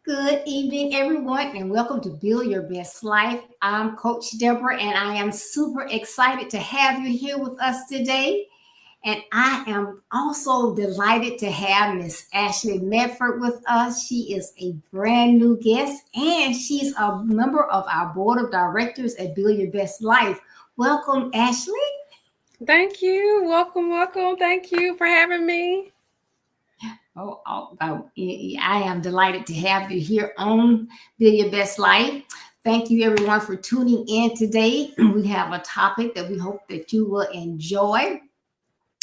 Good evening, everyone, and welcome to Build Your Best Life. I'm Coach Deborah, and I am super excited to have you here with us today. And I am also delighted to have Miss Ashley Medford with us. She is a brand new guest, and she's a member of our board of directors at Build Your Best Life. Welcome, Ashley. Thank you. Welcome. Thank you for having me. I am delighted to have you here on Build Your Best Life. Thank you, everyone, for tuning in today. We have a topic that we hope that you will enjoy.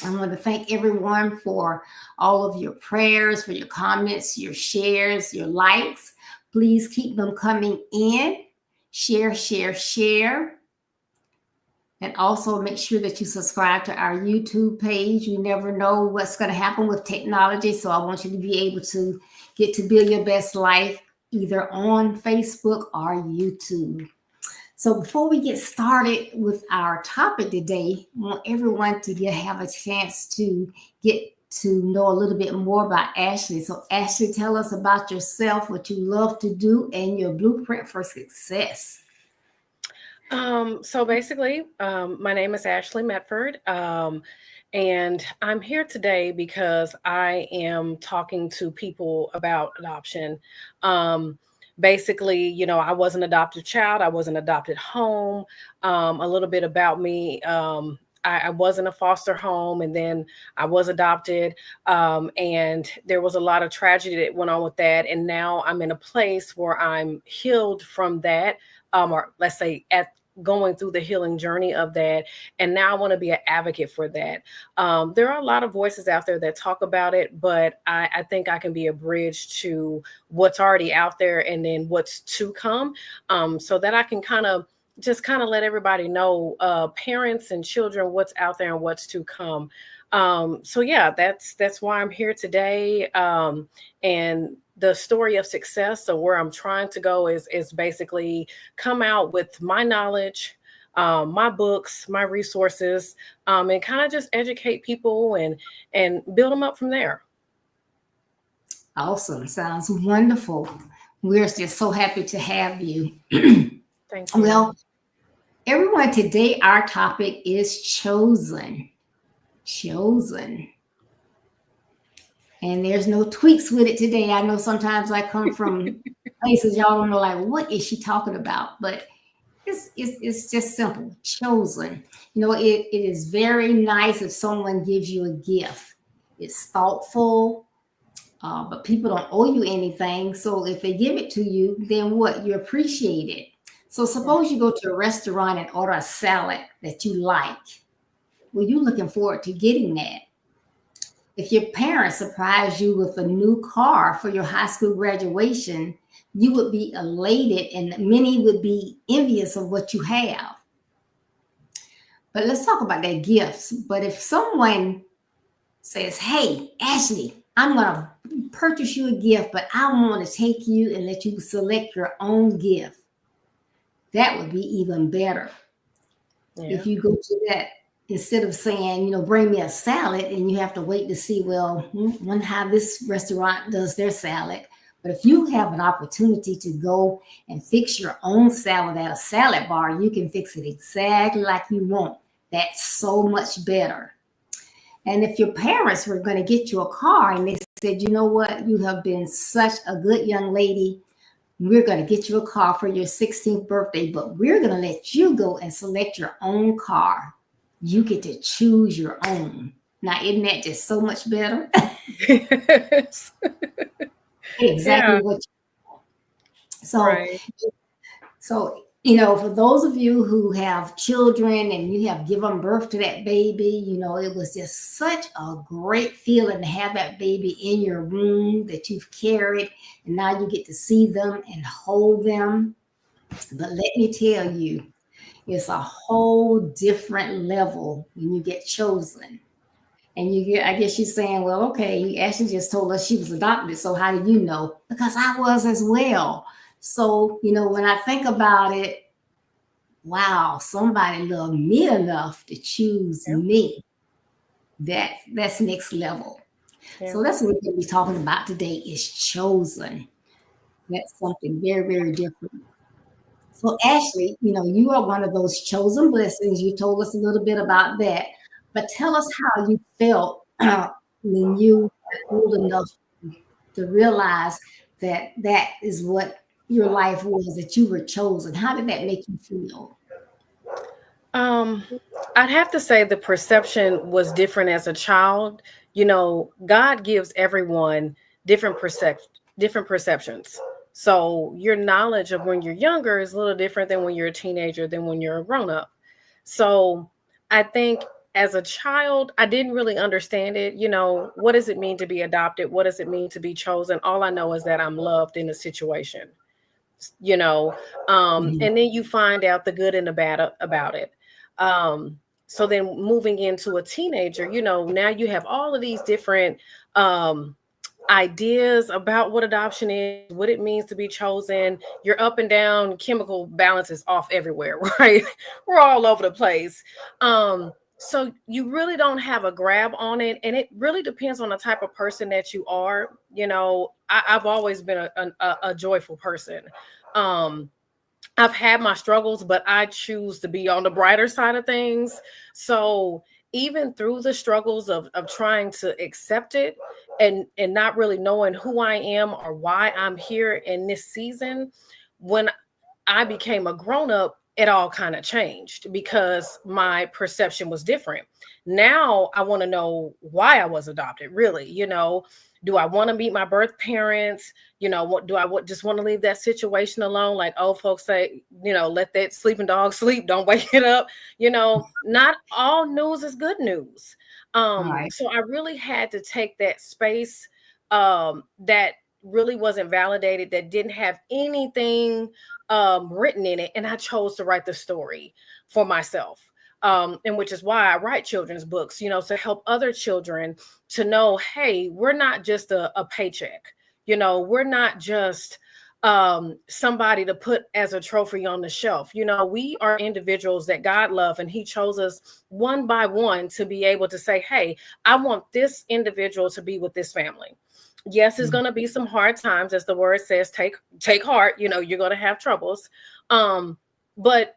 I want to thank everyone for all of your prayers, for your comments, your shares, your likes. Please keep them coming in. Share. And also make sure that you subscribe to our YouTube page. You never know what's going to happen with technology. So I want you to be able to get to Build Your Best Life either on Facebook or YouTube. So before we get started with our topic today, I want everyone to have a chance to get to know a little bit more about Ashley. So Ashley, tell us about yourself, what you love to do, and your blueprint for success. So basically, my name is Ashley Medford, and I'm here today because I am talking to people about adoption. Basically, I was an adopted child. I was an adopted home. A little bit about me. I was in a foster home, and then I was adopted, and there was a lot of tragedy that went on with that. And now I'm in a place where I'm healed from that, or let's say going through the healing journey of that. And now I want to be an advocate for that. There are a lot of voices out there that talk about it, but I think I can be a bridge to what's already out there and then what's to come, so that I can kind of just kind of let everybody know, parents and children, what's out there and what's to come. So yeah, that's why I'm here today. And the story of success. So where I'm trying to go is basically come out with my knowledge, my books, my resources, and kind of just educate people and build them up from there. Awesome. Sounds wonderful. We're just so happy to have you. Thank you. Well, everyone, today our topic is chosen. Chosen. And there's no tweaks with it today. I know sometimes I come from places y'all don't know, like, what is she talking about? But it's just simple. Chosen. It is very nice if someone gives you a gift. It's thoughtful, but people don't owe you anything. So if they give it to you, then what? You appreciate it. So suppose you go to a restaurant and order a salad that you like. Well, you're looking forward to getting that. If your parents surprise you with a new car for your high school graduation, you would be elated and many would be envious of what you have. But let's talk about their gifts. But if someone says, hey, Ashley, I'm going to purchase you a gift, but I want to take you and let you select your own gift, that would be even better. Yeah. If you go to that, instead of saying, bring me a salad and you have to wait to see, well, wonder how this restaurant does their salad. But if you have an opportunity to go and fix your own salad at a salad bar, you can fix it exactly like you want. That's so much better. And if your parents were going to get you a car and they said, you know what, you have been such a good young lady, we're going to get you a car for your 16th birthday, but we're going to let you go and select your own car. You get to choose your own. Now, isn't that just so much better? Yes. Exactly Yeah. what you want. So, Right. for those of you who have children and you have given birth to that baby, it was just such a great feeling to have that baby in your room that you've carried, and now you get to see them and hold them. But let me tell you, it's a whole different level when you get chosen. And I guess you're saying, well, okay, Ashley just told us she was adopted. So how do you know? Because I was as well. So, when I think about it, wow, somebody loved me enough to choose Yeah. me. That's next level. Yeah. So that's what we're going to be talking about today is chosen. That's something very, very different. So, Ashley, you are one of those chosen blessings. You told us a little bit about that, but tell us how you felt when you were old enough to realize that that is what your life was, that you were chosen. How did that make you feel? Um, I'd have to say the perception was different as a child. God gives everyone different different perceptions. So your knowledge of when you're younger is a little different than when you're a teenager than when you're a grown up. So I think as a child, I didn't really understand it. What does it mean to be adopted? What does it mean to be chosen? All I know is that I'm loved in a situation, you know Mhm. and then you find out the good and the bad about it. So then moving into a teenager, now you have all of these different ideas about what adoption is, what it means to be chosen. You're up and down, chemical balance is off everywhere, right? We're all over the place. So you really don't have a grab on it, and it really depends on the type of person that you are. I've always been a joyful person. um I've had my struggles, but I choose to be on the brighter side of things. So even through the struggles of trying to accept it and not really knowing who I am or why I'm here in this season, when I became a grown up, it all kind of changed because my perception was different. Now I want to know why I was adopted, really. Do I want to meet my birth parents? What do I just want to leave that situation alone? Like old folks say, let that sleeping dog sleep, don't wake it up. Not all news is good news. All right. So I really had to take that space that really wasn't validated, that didn't have anything written in it. And I chose to write the story for myself. And which is why I write children's books, to help other children to know, hey, we're not just a paycheck. We're not just somebody to put as a trophy on the shelf. We are individuals that God loves, and he chose us one by one to be able to say, hey, I want this individual to be with this family. Yes, it's going to be some hard times, as the word says, take heart, you're going to have troubles. But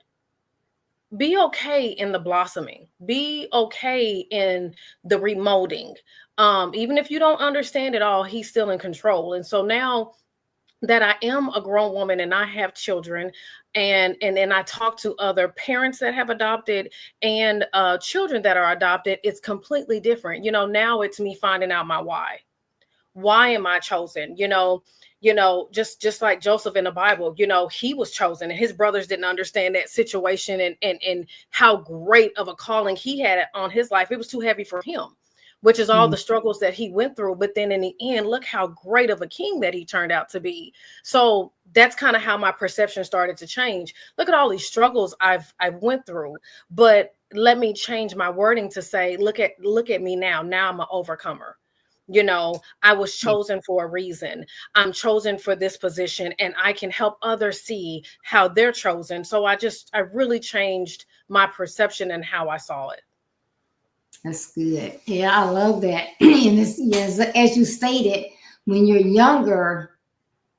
be okay in the blossoming, be okay in the remolding. Even if you don't understand it all, he's still in control. And so now that I am a grown woman and I have children, and then I talk to other parents that have adopted and children that are adopted, it's completely different. Now it's me finding out my why. Why am I chosen? Just like Joseph in the Bible, he was chosen and his brothers didn't understand that situation and how great of a calling he had on his life. It was too heavy for him, which is all the struggles that he went through. But then in the end, look how great of a king that he turned out to be. So that's kind of how my perception started to change. Look at all these struggles I've went through, but let me change my wording to say, look at me now. Now I'm an overcomer. I was chosen for a reason. I'm chosen for this position, and I can help others see how they're chosen. So I really changed my perception and how I saw it. That's good. Yeah, I love that. And it's, yes, as you stated, when you're younger,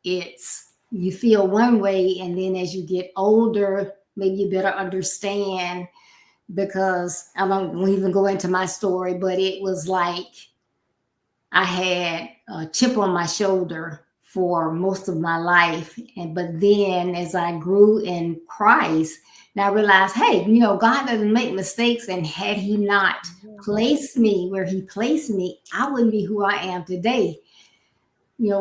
you feel one way, and then as you get older, maybe you better understand, because I won't even go into my story, but it was like I had a chip on my shoulder for most of my life. But then as I grew in Christ, and I realized, hey, God doesn't make mistakes. And had he not placed me where he placed me, I wouldn't be who I am today.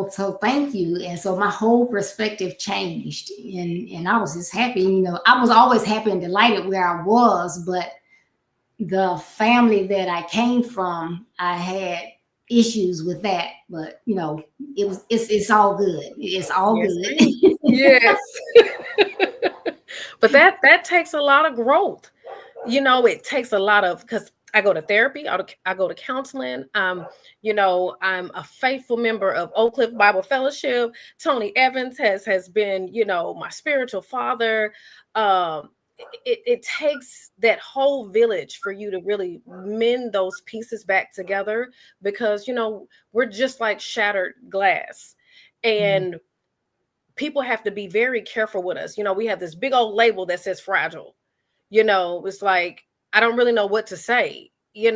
So thank you. And so my whole perspective changed. And I was just happy. I was always happy and delighted where I was, but the family that I came from, I had issues with that, but it's all good. It's all Yes, good. yes. But that takes a lot of growth. It takes a lot of, because I go to therapy, I go to counseling. I'm a faithful member of Oak Cliff Bible Fellowship. Tony Evans has been, my spiritual father. It takes that whole village for you to really mend those pieces back together, because we're just like shattered glass, and people have to be very careful with us. We have this big old label that says fragile. It's like, I don't really know what to say. I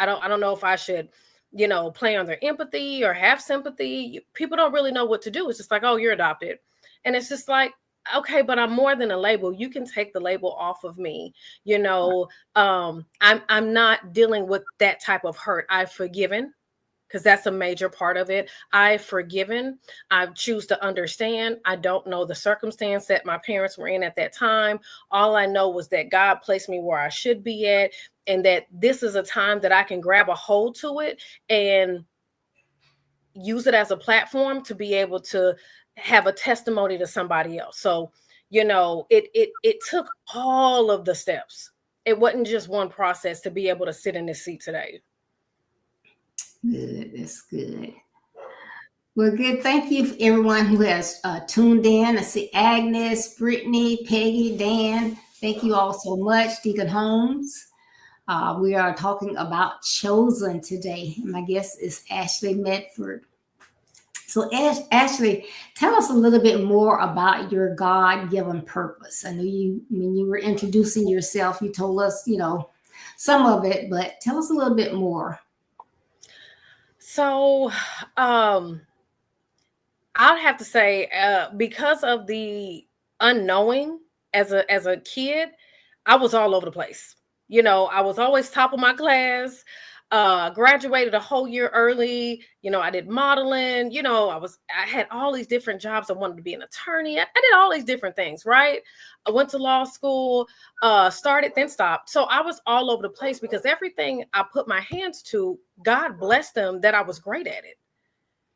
don't know if I should play on their empathy or have sympathy. People don't really know what to do. It's just like, oh, you're adopted, and it's just like, okay, but I'm more than a label. You can take the label off of me. I'm not dealing with that type of hurt. I've forgiven, because that's a major part of it. I've forgiven. I choose to understand. I don't know the circumstance that my parents were in at that time. All I know was that God placed me where I should be at, and that this is a time that I can grab a hold to it and use it as a platform to be able to have a testimony to somebody else. So, it took all of the steps. It wasn't just one process to be able to sit in this seat today. Good. That's good. Well, good. Thank you for everyone who has tuned in. I see Agnes, Brittany, Peggy, Dan. Thank you all so much. Deacon Holmes. We are talking about chosen today. My guest is Ashley Medford. So, Ashley, tell us a little bit more about your God-given purpose. I know when you were introducing yourself, you told us, some of it, but tell us a little bit more. So, I'd have to say, because of the unknowing as a kid, I was all over the place. I was always top of my class. Graduated a whole year early. I did modeling. I had all these different jobs. I wanted to be an attorney. I did all these different things, right? I went to law school, started, then stopped. So I was all over the place, because everything I put my hands to, God blessed them that I was great at it.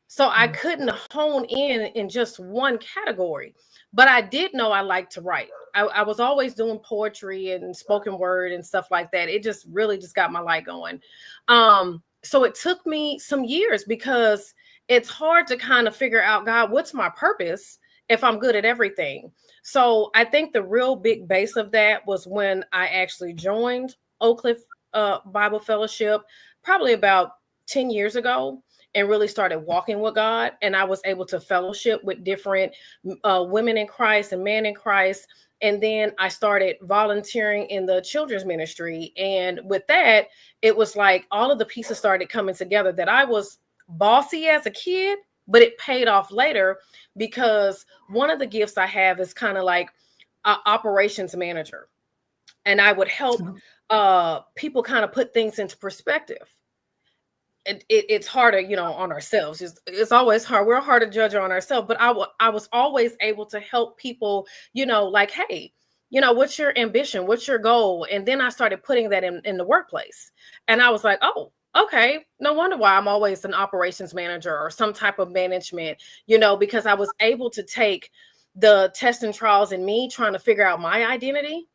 So I couldn't hone in just one category, but I did know I liked to write. I was always doing poetry and spoken word and stuff like that. It just really just got my light going. So it took me some years because it's hard to kind of figure out, God, what's my purpose if I'm good at everything? So I think the real big base of that was when I actually joined Oak Cliff Bible Fellowship, probably about 10 years ago, and really started walking with God. And I was able to fellowship with different women in Christ and men in Christ. And then I started volunteering in the children's ministry. And with that, it was like all of the pieces started coming together, that I was bossy as a kid, but it paid off later, because one of the gifts I have is kind of like an operations manager. And I would help people kind of put things into perspective. It's harder, on ourselves. It's always hard. We're hard to judge on ourselves. But I was always able to help people, like, hey, what's your ambition? What's your goal? And then I started putting that in the workplace. And I was like, oh, okay, no wonder why I'm always an operations manager or some type of management, because I was able to take the tests and trials in me trying to figure out my identity.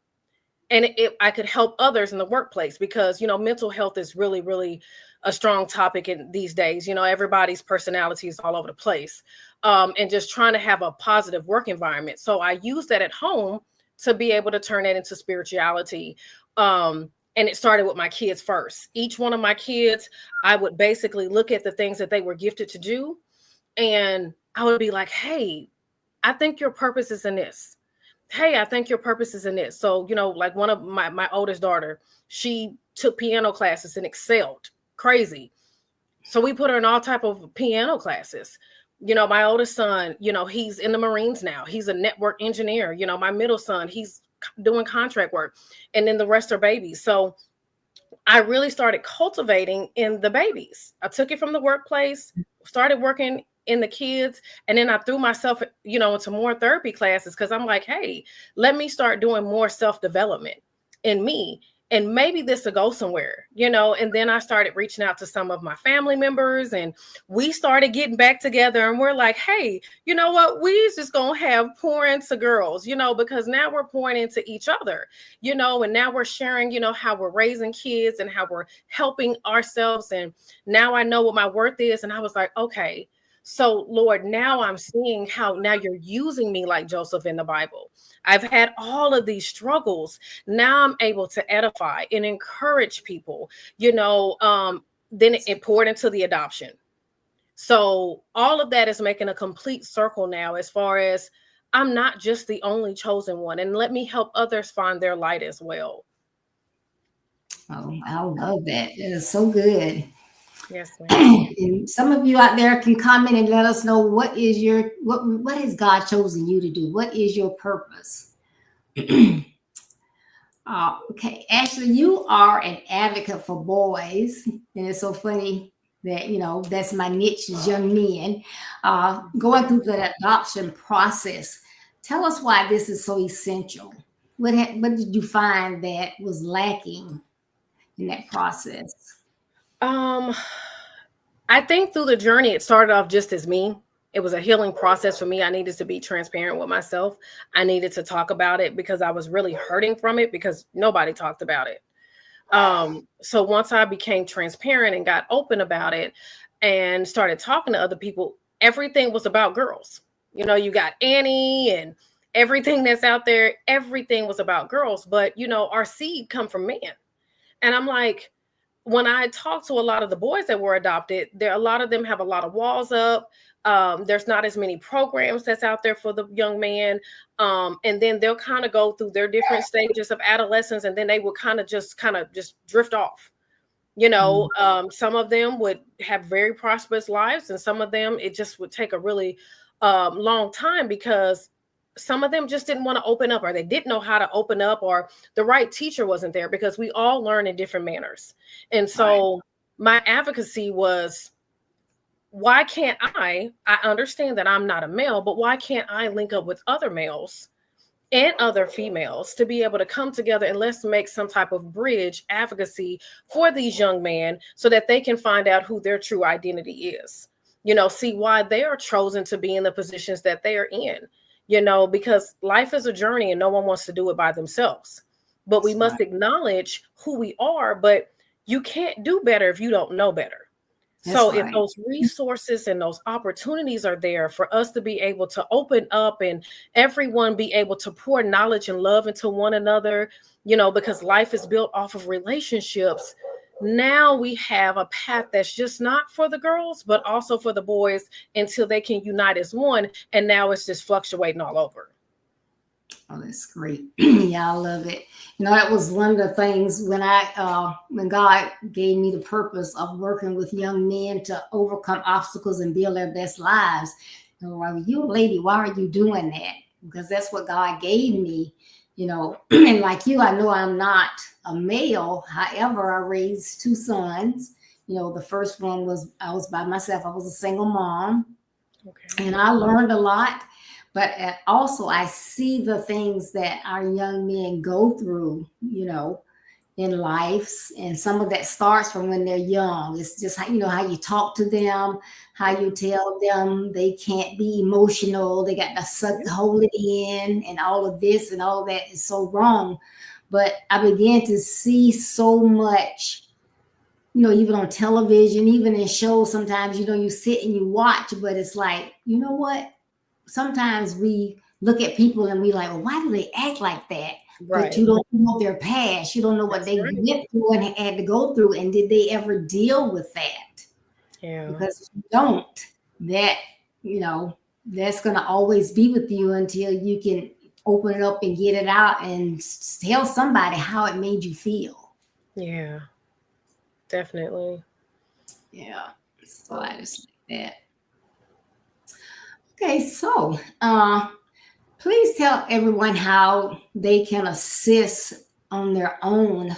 And I could help others in the workplace, because, mental health is really, really a strong topic in these days. Everybody's personality is all over the place, and just trying to have a positive work environment. So I use that at home to be able to turn that into spirituality. And it started with my kids first. Each one of my kids, I would basically look at the things that they were gifted to do. And I would be like, hey, I think your purpose is in this. Hey, I think your purpose is in this. So, like one of my oldest daughter, she took piano classes and excelled crazy. So we put her in all type of piano classes. My oldest son, he's in the Marines now. He's a network engineer. My middle son, he's doing contract work. And then the rest are babies. So I really started cultivating in the babies. I took it from the workplace, started working in the kids, and then I threw myself, into more therapy classes, because I'm like, hey, let me start doing more self-development in me, and maybe this will go somewhere, and then I started reaching out to some of my family members, and we started getting back together, and we're like, hey, you know what, we just gonna have pour into girls, because now we're pouring into each other, and now we're sharing, how we're raising kids and how we're helping ourselves. And now I know what my worth is. And I was like, okay, so Lord, now I'm seeing how now you're using me like Joseph in the Bible. I've had all of these struggles. Now I'm able to edify and encourage people, then it poured into the adoption. So all of that is making a complete circle now, as far as I'm not just the only chosen one, and let me help others find their light as well. Oh, I love that. That is so good. Yes, ma'am. And some of you out there can comment and let us know what has God chosen you to do? What is your purpose? Okay, Ashley, you are an advocate for boys, and it's so funny that that's my niche is young men. Going through the adoption process, tell us why this is so essential. What did you find that was lacking in that process? I think through the journey, it started off just as me. It was a healing process for me. I needed to be transparent with myself. I needed to talk about it, because I was really hurting from it, because nobody talked about it. So once I became transparent and got open about it and started talking to other people, everything was about girls. You got Annie and everything that's out there. Everything was about girls, but our seed come from men. And I'm like, when I talk to a lot of the boys that were adopted, a lot of them have a lot of walls up. There's not as many programs that's out there for the young man. And then they'll kind of go through their different stages of adolescence, and then they will kind of just drift off. Some of them would have very prosperous lives, and some of them, it just would take a really long time, because some of them just didn't want to open up, or they didn't know how to open up, or the right teacher wasn't there, because we all learn in different manners. And so my advocacy was, why can't I understand that I'm not a male, but why can't I link up with other males and other females to be able to come together, and let's make some type of bridge advocacy for these young men, so that they can find out who their true identity is. see why they are chosen to be in the positions that they are in, because life is a journey and no one wants to do it by themselves. But we must acknowledge who we are, but you can't do better if you don't know better. So if those resources and those opportunities are there for us to be able to open up and everyone be able to pour knowledge and love into one another, because life is built off of relationships. Now we have a path that's just not for the girls, but also for the boys until they can unite as one. And now it's just fluctuating all over. Oh, that's great. Yeah, I love it. That was one of the things when God gave me the purpose of working with young men to overcome obstacles and build their best lives. You a lady, why are you doing that? Because that's what God gave me, and like you, I know I'm not a male. However, I raised two sons. The first one I was by myself. I was a single mom. Okay. And I learned a lot. But also, I see the things that our young men go through, in life. And some of that starts from when they're young. It's just, how you talk to them, how you tell them they can't be emotional. They got to hold it in, and all of this and all of that is so wrong. But I began to see so much, even on television, even in shows, sometimes, you sit and you watch, but it's like, you know what? Sometimes we look at people and we like, well, why do they act like that? Right. But you don't know their past. You don't know what they went through and had to go through. And did they ever deal with that? Yeah. Because if you don't, that's going to always be with you until you can open it up and get it out and tell somebody how it made you feel. Yeah, definitely. Yeah. So I just like that. Okay, so please tell everyone how they can assist on their own,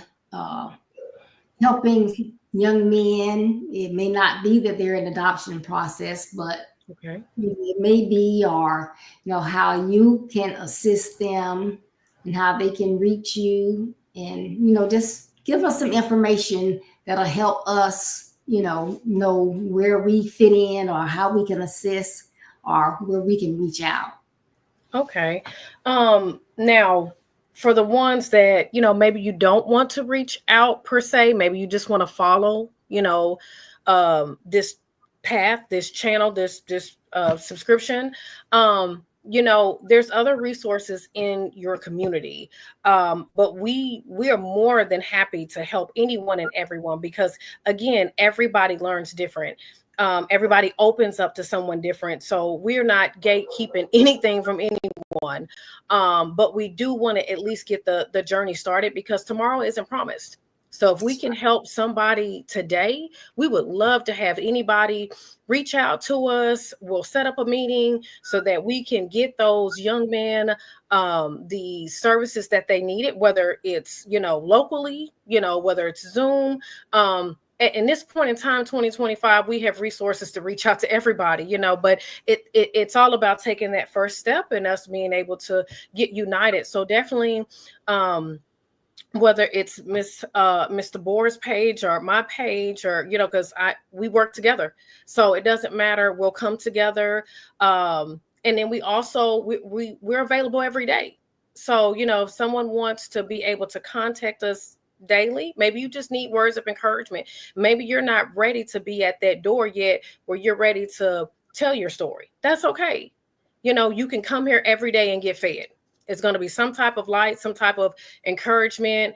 helping young men. It may not be that they're in adoption process, but it may be, or how you can assist them and how they can reach you, and just give us some information that'll help us, know where we fit in or how we can assist or where we can reach out. Okay. Now, for the ones that, maybe you don't want to reach out per se, maybe you just want to follow, this path, this channel, this subscription, there's other resources in your community. But we are more than happy to help anyone and everyone, because again, everybody learns different. Everybody opens up to someone different. So we're not gatekeeping anything from anyone. But we do want to at least get the journey started, because tomorrow isn't promised. So if we can help somebody today, we would love to have anybody reach out to us. We'll set up a meeting so that we can get those young men the services that they needed, whether it's, locally, whether it's Zoom. In this point in time, 2025, we have resources to reach out to everybody, but it's all about taking that first step and us being able to get united. So definitely, whether it's Mr. Boer's page or my page, or, because we work together. So it doesn't matter. We'll come together. And then we also, we're available every day. So, if someone wants to be able to contact us daily, maybe you just need words of encouragement. Maybe you're not ready to be at that door yet where you're ready to tell your story. That's okay. You can come here every day and get fed. It's going to be some type of light, some type of encouragement.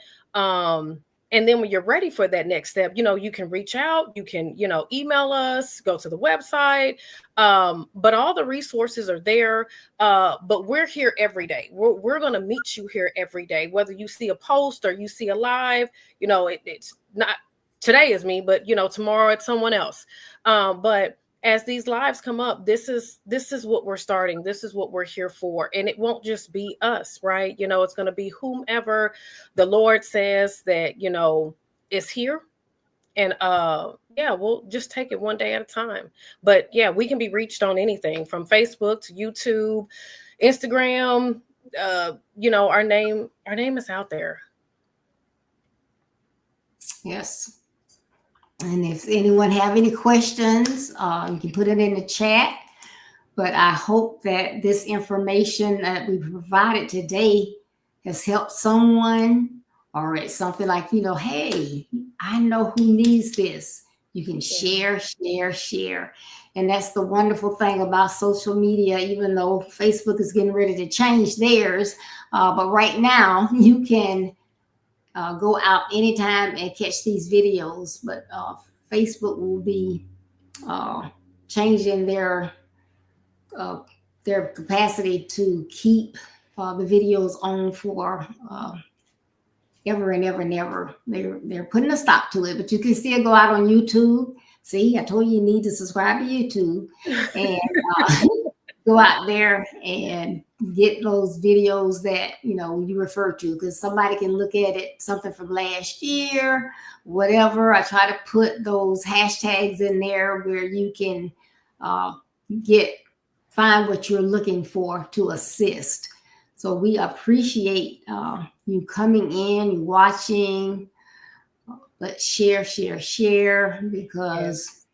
And then when you're ready for that next step, you can reach out, you can, email us, go to the website. But all the resources are there. But we're here every day. We're going to meet you here every day, whether you see a post or you see a live, it's not today is me, but, tomorrow it's someone else. But as these lives come up, this is what we're starting. This is what we're here for. And it won't just be us, right? It's going to be whomever the Lord says that, is here. And we'll just take it one day at a time. But yeah, we can be reached on anything from Facebook to YouTube, Instagram. Our name is out there. Yes. And if anyone have any questions, you can put it in the chat. But I hope that this information that we provided today has helped someone, or it's something like, hey, I know who needs this. You can Yeah. share, share, share. And that's the wonderful thing about social media, even though Facebook is getting ready to change theirs. But right now, you can go out anytime and catch these videos. But Facebook will be changing uh, their capacity to keep the videos on for ever and ever and ever. They're putting a stop to it, but you can still go out on YouTube. See, I told you need to subscribe to YouTube and go out there and get those videos that you refer to, because somebody can look at it, something from last year, whatever. I try to put those hashtags in there where you can uh, get find what you're looking for to assist. So we appreciate you coming in, you watching. Let's share, share, share, because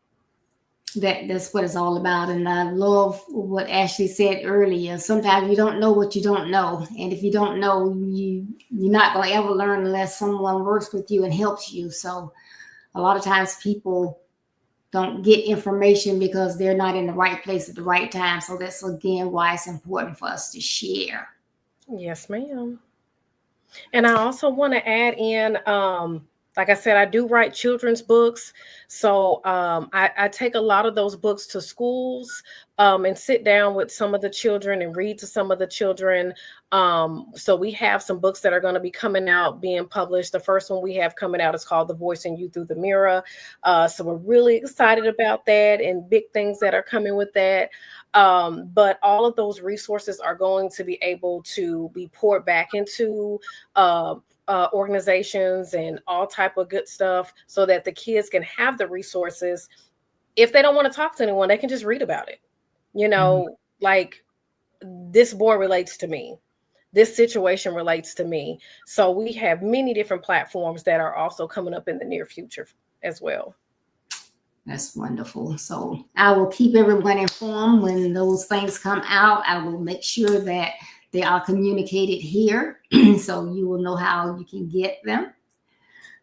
Yes. that's what it's all about. And I love what Ashley said earlier. Sometimes you don't know what you don't know, and if you don't know, you're not going to ever learn unless someone works with you and helps you. So a lot of times people don't get information because they're not in the right place at the right time. So that's again why it's important for us to share. Yes, ma'am. And I also want to add in, like I said, I do write children's books. So I take a lot of those books to schools and sit down with some of the children and read to some of the children. So we have some books that are going to be coming out, being published. The first one we have coming out is called The Voice in You Through the Mirror. So we're really excited about that and big things that are coming with that. But all of those resources are going to be able to be poured back into uh, organizations and all type of good stuff, so that the kids can have the resources. If they don't want to talk to anyone, they can just read about it. Mhm. Like, this boy relates to me. This situation relates to me. So we have many different platforms that are also coming up in the near future as well. That's wonderful. So I will keep everyone informed when those things come out. I will make sure that they are communicated here so you will know how you can get them.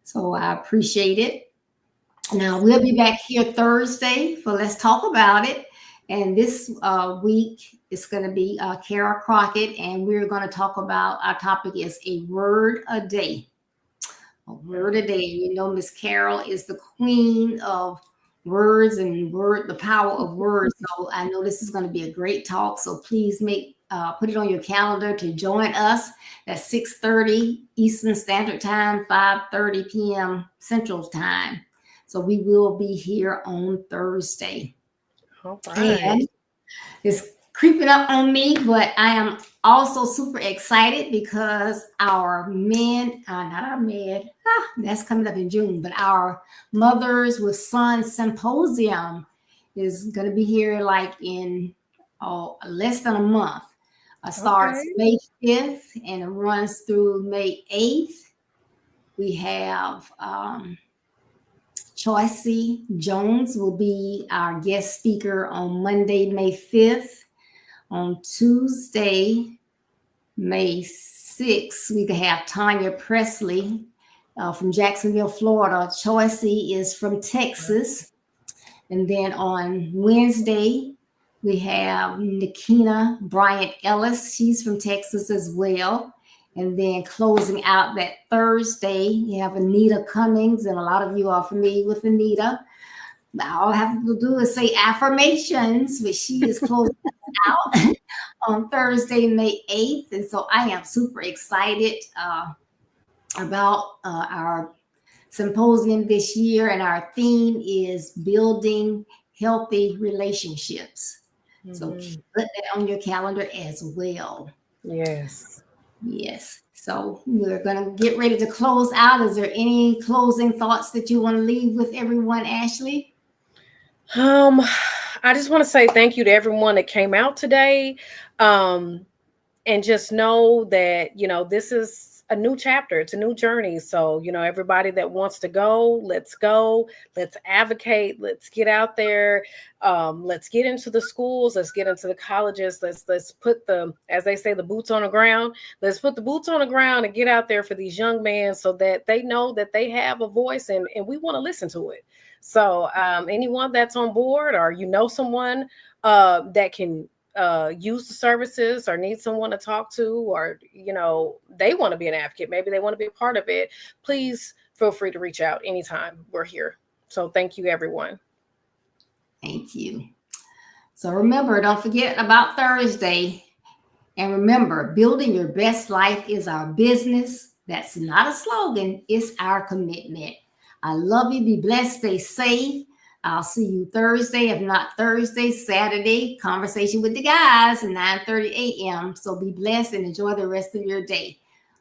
So I appreciate it. Now we'll be back here Thursday for Let's Talk About It. And this week it's going to be Kara Crockett, and we're going to talk about, our topic is a word a day. A word a day. Miss Carol is the queen of words and the power of words. So I know this is going to be a great talk. So please put it on your calendar to join us at 6:30 Eastern Standard Time, 5:30 p.m. Central Time. So we will be here on Thursday. All right. And it's creeping up on me, but I am also super excited because our men, not our men, that's coming up in June, but our Mothers with Sons Symposium is going to be here like in less than a month. It starts Okay. May 5th and it runs through May 8th. We have Choicey Jones will be our guest speaker on Monday, May 5th. On Tuesday, May 6th, we can have Tanya Presley from Jacksonville, Florida. Choicey is from Texas. And then on Wednesday, we have Nikina Bryant Ellis. She's from Texas as well. And then closing out that Thursday, you have Anita Cummings, and a lot of you are familiar with Anita. All I have to do is say affirmations, which she is closing out on Thursday, May 8th. And so I am super excited about our symposium this year. And our theme is building healthy relationships. So Mhm. put that on your calendar as well. Yes. Yes. So we're going to get ready to close out. Is there any closing thoughts that you want to leave with everyone, Ashley? Um, I just want to say thank you to everyone that came out today. And just know that, this is a new chapter. It's a new journey. So, you know, everybody that wants to go. Let's advocate. Let's get out there. Let's get into the schools. Let's get into the colleges. Let's put the, as they say, the boots on the ground. Let's put the boots on the ground and get out there for these young men so that they know that they have a voice and we want to listen to it. So anyone that's on board, or you know someone that can use the services or need someone to talk to, or, you know, they want to be an advocate, maybe they want to be a part of it, please feel free to reach out anytime. We're here. So thank you, everyone. Thank you. So remember, don't forget about Thursday. And remember, building your best life is our business. That's not a slogan, it's our commitment. I love you. Be blessed. Stay safe. I'll see you Thursday. If not Thursday, Saturday, conversation with the guys at 9:30 a.m. So be blessed and enjoy the rest of your day.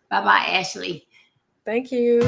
Bye-bye, Ashley. Thank you.